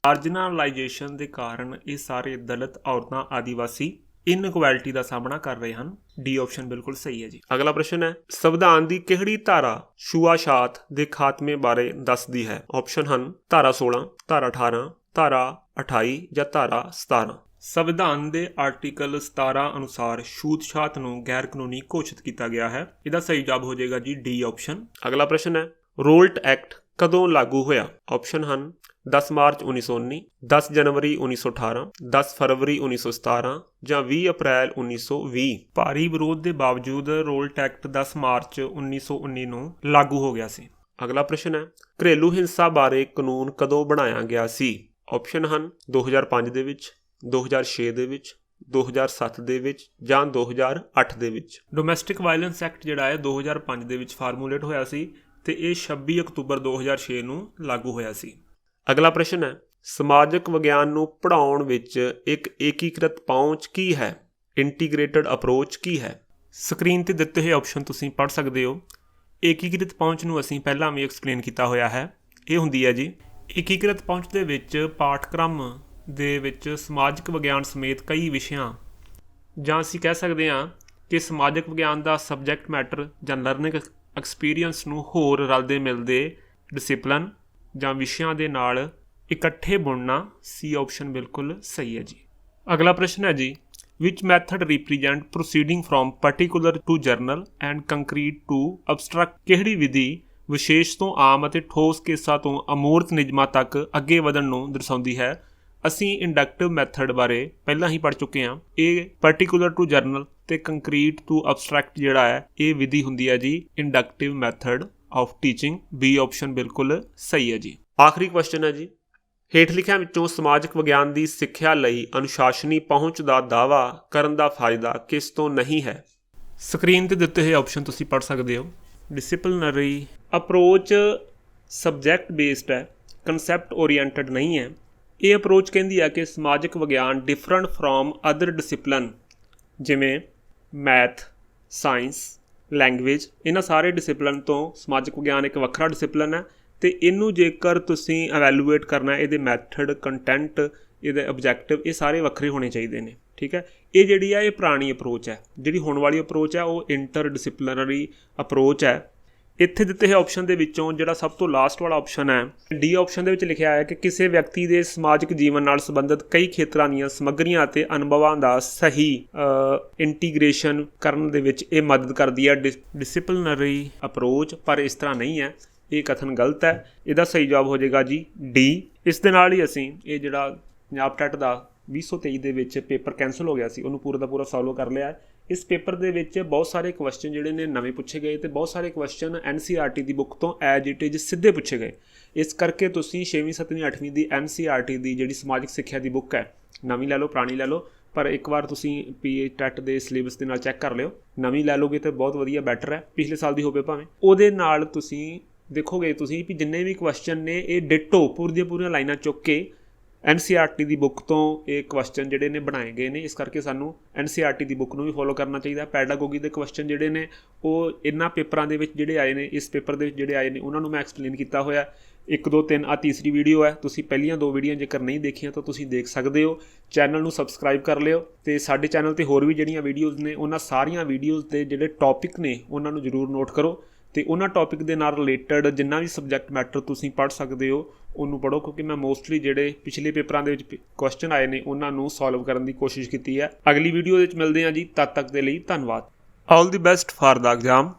ਮਾਰਜਨਲਾਈਜੇਸ਼ਨ ਦੇ ਕਾਰਨ ਇਹ ਸਾਰੇ ਦਲਿਤ, ਔਰਤਾਂ, ਆਦੀਵਾਸੀ ਇਨਇਕੁਐਲਿਟੀ ਦਾ ਸਾਹਮਣਾ ਕਰ ਰਹੇ ਹਨ। ਡੀ ਆਪਸ਼ਨ ਬਿਲਕੁਲ ਸਹੀ ਹੈ ਜੀ। ਅਗਲਾ ਪ੍ਰਸ਼ਨ ਹੈ, ਸੰਵਿਧਾਨ ਦੀ ਕਿਹੜੀ ਧਾਰਾ ਛੂਆਛਾਤ ਦੇ ਖਾਤਮੇ ਬਾਰੇ ਦੱਸਦੀ ਹੈ? ਆਪਸ਼ਨ ਹਨ, ਧਾਰਾ 16, ਧਾਰਾ 18, ਧਾਰਾ 28 ਜਾਂ ਧਾਰਾ 17। ਸੰਵਿਧਾਨ ਦੇ ਆਰਟੀਕਲ 17 ਅਨੁਸਾਰ ਛੂਤਛਾਤ ਨੂੰ ਗੈਰ ਕਾਨੂੰਨੀ ਘੋਸ਼ਿਤ ਕੀਤਾ ਗਿਆ ਹੈ। ਇਹਦਾ ਸਹੀ ਜਵਾਬ ਹੋ ਜਾਏਗਾ ਜੀ ਡੀ ਆਪਸ਼ਨ। ਅਗਲਾ ਪ੍ਰਸ਼ਨ ਹੈ, ਰੋਲਟ ਐਕਟ ਕਦੋਂ ਲਾਗੂ ਹੋਇਆ? ਆਪਸ਼ਨ ਹਨ, 10 ਮਾਰਚ 1919, 10 ਜਨਵਰੀ 1918, 10 ਫਰਵਰੀ 1917 ਜਾਂ 20 ਅਪ੍ਰੈਲ 1920। ਭਾਰੀ ਵਿਰੋਧ ਦੇ ਬਾਵਜੂਦ ਰੋਲਟ ਐਕਟ 10 ਮਾਰਚ 1919 ਨੂੰ ਲਾਗੂ ਹੋ ਗਿਆ ਸੀ। ਅਗਲਾ ਪ੍ਰਸ਼ਨ ਹੈ, ਘਰੇਲੂ ਹਿੰਸਾ ਬਾਰੇ ਕਾਨੂੰਨ ਕਦੋਂ ਬਣਾਇਆ ਗਿਆ ਸੀ? ਆਪਸ਼ਨ ਹਨ, 2005 ਦੇ ਵਿੱਚ, 2006 ਦੇ ਵਿੱਚ, 2007 ਦੇ ਵਿੱਚ ਜਾਂ 2008 ਦੇ ਵਿੱਚ। ਡੋਮੈਸਟਿਕ ਵਾਇਲੈਂਸ ਐਕਟ ਜਿਹੜਾ ਹੈ 2005 ਦੇ ਵਿੱਚ ਫਾਰਮੂਲੇਟ ਹੋਇਆ ਸੀ ਤੇ ਇਹ 26 ਅਕਤੂਬਰ 2006 ਨੂੰ ਲਾਗੂ ਹੋਇਆ ਸੀ। ਅਗਲਾ ਪ੍ਰਸ਼ਨ ਹੈ, ਸਮਾਜਿਕ ਵਿਗਿਆਨ ਨੂੰ ਪੜ੍ਹਾਉਣ ਵਿੱਚ ਇੱਕ ਏਕੀਕ੍ਰਿਤ ਪਹੁੰਚ ਕੀ ਹੈ? ਇੰਟੀਗ੍ਰੇਟਡ ਅਪਰੋਚ ਕੀ ਹੈ? ਸਕਰੀਨ ਤੇ ਦਿੱਤੇ ਹੋਏ ਆਪਸ਼ਨ ਤੁਸੀਂ ਪੜ੍ਹ ਸਕਦੇ ਹੋ। ਏਕੀਕ੍ਰਿਤ ਪਹੁੰਚ ਨੂੰ ਅਸੀਂ ਪਹਿਲਾਂ ਵੀ ਐਕਸਪਲੇਨ ਕੀਤਾ ਹੋਇਆ ਹੈ। ਇਹ ਹੁੰਦੀ ਹੈ ਜੀ, ਏਕੀਕ੍ਰਿਤ ਪਹੁੰਚ ਦੇ ਵਿੱਚ ਪਾਠਕ੍ਰਮ ਦੇ ਵਿੱਚ ਸਮਾਜਿਕ ਵਿਗਿਆਨ ਸਮੇਤ ਕਈ ਵਿਸ਼ਿਆਂ ਜਾਂ ਅਸੀਂ ਕਹਿ ਸਕਦੇ ਹਾਂ ਕਿ ਸਮਾਜਿਕ ਵਿਗਿਆਨ ਦਾ ਸਬਜੈਕਟ ਮੈਟਰ ਜਾਂ ਲਰਨਿੰਗ ਐਕਸਪੀਰੀਅੰਸ ਨੂੰ ਹੋਰ ਰਲਦੇ ਮਿਲਦੇ ਡਿਸਿਪਲਨ ਜਾਂ ਵਿਸ਼ਿਆਂ ਦੇ ਨਾਲ ਇਕੱਠੇ ਬੁਣਨਾ। ਸੀ ਆਪਸ਼ਨ ਬਿਲਕੁਲ ਸਹੀ ਹੈ ਜੀ। ਅਗਲਾ ਪ੍ਰਸ਼ਨ ਹੈ ਜੀ, which method represent proceeding from particular to general and concrete to abstract? ਕਿਹੜੀ ਵਿਧੀ ਵਿਸ਼ੇਸ਼ ਤੋਂ ਆਮ ਅਤੇ ਠੋਸ ਕੇਸਾਂ ਤੋਂ ਅਮੂਰਤ ਨਿਯਮਾਂ ਤੱਕ ਅੱਗੇ ਵਧਣ ਨੂੰ ਦਰਸਾਉਂਦੀ ਹੈ? ਅਸੀਂ ਇੰਡਕਟਿਵ ਮੈਥਡ ਬਾਰੇ ਪਹਿਲਾਂ ਹੀ ਪੜ੍ਹ ਚੁੱਕੇ ਹਾਂ। ਇਹ ਪਾਰਟੀਕੂਲਰ ਟੂ ਜਰਨਲ ਤੇ ਕੰਕਰੀਟ ਟੂ ਅਬਸਟਰੈਕਟ ਜਿਹੜਾ ਹੈ ਇਹ ਵਿਧੀ ਹੁੰਦੀ ਹੈ ਜੀ inductive method of teaching. B option ਬਿਲਕੁਲ ਸਹੀ ਹੈ ਜੀ। ਆਖਰੀ ਕੁਐਸਚਨ ਹੈ ਜੀ, ਹੇਠ ਲਿਖਿਆਂ ਵਿੱਚੋਂ ਸਮਾਜਿਕ ਵਿਗਿਆਨ ਦੀ ਸਿੱਖਿਆ ਲਈ ਅਨੁਸ਼ਾਸਨੀ ਪਹੁੰਚ ਦਾ ਦਾਅਵਾ ਕਰਨ ਦਾ ਫਾਇਦਾ ਕਿਸ ਤੋਂ ਨਹੀਂ ਹੈ? ਸਕਰੀਨ ਤੇ ਦਿੱਤੇ ਹੋਏ ਆਪਸ਼ਨ ਤੁਸੀਂ ਪੜ੍ਹ ਸਕਦੇ ਹੋ। ਡਿਸਪਲਿਨਰੀ ਅਪਰੋਚ ਸਬਜੈਕਟ ਬੇਸਡ ਹੈ, ਕਨਸੈਪਟ ਓਰੀਐਂਟਡ ਨਹੀਂ ਹੈ। ਇਹ ਅਪਰੋਚ ਕਹਿੰਦੀ ਹੈ ਕਿ ਸਮਾਜਿਕ ਵਿਗਿਆਨ ਡਿਫਰੈਂਟ ਫਰੋਮ ਅਦਰ ਡਿਸਿਪਲਨ ਜਿਵੇਂ ਮੈਥ, ਸਾਇੰਸ, ਲੈਂਗੁਏਜ, ਇਹਨਾਂ ਸਾਰੇ ਡਿਸਿਪਲਨ ਤੋਂ ਸਮਾਜਿਕ ਵਿਗਿਆਨ ਇੱਕ ਵੱਖਰਾ ਡਿਸਿਪਲਨ ਹੈ ਅਤੇ ਇਹਨੂੰ ਜੇਕਰ ਤੁਸੀਂ ਐਵੈਲੂਏਟ ਕਰਨਾ, ਇਹਦੇ ਮੈਥਡ, ਕੰਟੈਂਟ, ਇਹਦੇ ਆਬਜੈਕਟਿਵ, ਇਹ ਸਾਰੇ ਵੱਖਰੇ ਹੋਣੇ ਚਾਹੀਦੇ ਨੇ। ਠੀਕ ਹੈ, ਇਹ ਜਿਹੜੀ ਹੈ ਇਹ ਪੁਰਾਣੀ ਅਪਰੋਚ ਹੈ। ਜਿਹੜੀ ਹੁਣ ਵਾਲੀ ਅਪਰੋਚ ਹੈ ਉਹ ਇੰਟਰ ਡਿਸਿਪਲਿਨਰੀ ਅਪਰੋਚ ਹੈ। ਇੱਥੇ ਦਿੱਤੇ ਹੋਏ ਆਪਸ਼ਨ ਦੇ ਵਿੱਚੋਂ ਜਿਹੜਾ ਸਭ ਤੋਂ ਲਾਸਟ ਵਾਲਾ ਆਪਸ਼ਨ ਹੈ, ਡੀ ਆਪਸ਼ਨ ਦੇ ਵਿੱਚ ਲਿਖਿਆ ਹੈ ਕਿ ਕਿਸੇ ਵਿਅਕਤੀ ਦੇ ਸਮਾਜਿਕ ਜੀਵਨ ਨਾਲ ਸੰਬੰਧਿਤ ਕਈ ਖੇਤਰਾਂ ਦੀਆਂ ਸਮੱਗਰੀਆਂ ਅਤੇ ਅਨੁਭਵਾਂ ਦਾ ਸਹੀ ਇੰਟੀਗ੍ਰੇਸ਼ਨ ਕਰਨ ਦੇ ਵਿੱਚ ਇਹ ਮਦਦ ਕਰਦੀ ਹੈ ਡਿਸਿਪਲਿਨਰੀ ਅਪਰੋਚ। ਪਰ ਇਸ ਤਰ੍ਹਾਂ ਨਹੀਂ ਹੈ, ਇਹ ਕਥਨ ਗਲਤ ਹੈ। ਇਹਦਾ ਸਹੀ ਜਵਾਬ ਹੋ ਜਾਏਗਾ ਜੀ ਡੀ। ਇਸ ਦੇ ਨਾਲ ਹੀ ਅਸੀਂ ਇਹ ਜਿਹੜਾ ਪੰਜਾਬ ਟੈਟ ਦਾ 2023 ਦੇ ਵਿੱਚ ਪੇਪਰ ਕੈਂਸਲ ਹੋ ਗਿਆ ਸੀ ਉਹਨੂੰ ਪੂਰਾ ਦਾ ਪੂਰਾ ਸੋਲਵ ਕਰ ਲਿਆ। ਇਸ ਪੇਪਰ ਦੇ ਵਿੱਚ ਬਹੁਤ ਸਾਰੇ ਕੁਐਸਚਨ ਜਿਹੜੇ ਨੇ ਨਵੇਂ ਪੁੱਛੇ ਗਏ ਅਤੇ ਬਹੁਤ ਸਾਰੇ ਕੁਐਸਚਨ NCERT ਦੀ ਬੁੱਕ ਤੋਂ ਐਜ ਇਟ ਇਜ਼ ਸਿੱਧੇ ਪੁੱਛੇ ਗਏ। ਇਸ ਕਰਕੇ ਤੁਸੀਂ 6ਵੀਂ 7ਵੀਂ 8ਵੀਂ ਦੀ NCERT ਦੀ ਜਿਹੜੀ ਸਮਾਜਿਕ ਸਿੱਖਿਆ ਦੀ ਬੁੱਕ ਹੈ, ਨਵੀਂ ਲੈ ਲਓ ਪੁਰਾਣੀ ਲੈ ਲਓ, ਪਰ ਇੱਕ ਵਾਰ ਤੁਸੀਂ PA ਟੈਟ ਦੇ ਸਿਲੇਬਸ ਦੇ ਨਾਲ ਚੈੱਕ ਕਰ ਲਿਓ। ਨਵੀਂ ਲੈ ਲਓਗੇ ਤਾਂ ਬਹੁਤ ਵਧੀਆ, ਬੈਟਰ ਹੈ, ਪਿਛਲੇ ਸਾਲ ਦੀ ਹੋਵੇ ਭਾਵੇਂ। ਉਹਦੇ ਨਾਲ ਤੁਸੀਂ ਦੇਖੋਗੇ ਤੁਸੀਂ ਵੀ ਜਿੰਨੇ ਵੀ ਕੁਐਸਚਨ ਨੇ ਇਹ ਡਿਟੋ ਪੂਰੀਆਂ ਲਾਈਨਾਂ ਚੁੱਕ ਕੇ NCERT ਦੀ ਬੁੱਕ ਤੋਂ ਇਹ ਕੁਐਸਚਨ ਜਿਹੜੇ ਨੇ ਬਣਾਏ ਗਏ ਨੇ, ਇਸ ਕਰਕੇ ਸਾਨੂੰ NCERT ਦੀ ਬੁੱਕ ਨੂੰ ਵੀ ਫੋਲੋ ਕਰਨਾ ਚਾਹੀਦਾ। ਪੈਡਾਗੋਗੀ ਦੇ ਕੁਐਸਚਨ ਜਿਹੜੇ ਨੇ ਉਹ ਇਹਨਾਂ ਪੇਪਰਾਂ ਦੇ ਵਿੱਚ ਜਿਹੜੇ ਆਏ ਨੇ, ਇਸ ਪੇਪਰ ਦੇ ਵਿੱਚ ਜਿਹੜੇ ਆਏ ਨੇ ਉਹਨਾਂ ਨੂੰ ਮੈਂ ਐਕਸਪਲੇਨ ਕੀਤਾ ਹੋਇਆ। 1 2 3 ਆ ਤੀਸਰੀ ਵੀਡੀਓ ਹੈ। ਤੁਸੀਂ ਪਹਿਲੀਆਂ 2 ਵੀਡੀਓ ਜੇਕਰ ਨਹੀਂ ਦੇਖੀਆਂ ਤਾਂ ਤੁਸੀਂ ਦੇਖ ਸਕਦੇ ਹੋ। ਚੈਨਲ ਨੂੰ ਸਬਸਕ੍ਰਾਈਬ ਕਰ ਲਿਓ ਅਤੇ ਸਾਡੇ ਚੈਨਲ 'ਤੇ ਹੋਰ ਵੀ ਜਿਹੜੀਆਂ ਵੀਡੀਓਜ਼ ਨੇ ਉਹਨਾਂ ਸਾਰੀਆਂ ਵੀਡੀਓਜ਼ ਦੇ ਜਿਹੜੇ ਟੌਪਿਕ ਨੇ ਉਹਨਾਂ ਨੂੰ ਜ਼ਰੂਰ ਨੋਟ ਕਰੋ ਅਤੇ ਉਹਨਾਂ ਟੌਪਿਕ ਦੇ ਨਾਲ ਰਿਲੇਟਡ ਜਿੰਨਾ ਵੀ ਸਬਜੈਕਟ ਮੈਟਰ ਤੁਸੀਂ ਪੜ੍ਹ ਸਕਦੇ ਹੋ ਉਹਨੂੰ ਪੜ੍ਹੋ, ਕਿਉਂਕਿ ਮੈਂ ਮੋਸਟਲੀ ਜਿਹੜੇ ਪਿਛਲੇ ਪੇਪਰਾਂ ਦੇ ਵਿੱਚ ਕੁਐਸਚਨ ਆਏ ਨੇ ਉਹਨਾਂ ਨੂੰ ਸੋਲਵ ਕਰਨ ਦੀ ਕੋਸ਼ਿਸ਼ ਕੀਤੀ ਹੈ। ਅਗਲੀ ਵੀਡੀਓ ਦੇ ਵਿੱਚ ਮਿਲਦੇ ਹਾਂ ਜੀ, ਤਦ ਤੱਕ ਦੇ ਲਈ ਧੰਨਵਾਦ। ਆਲ ਦੀ ਬੈਸਟ ਫਾਰ ਦਾ ਐਗਜ਼ਾਮ।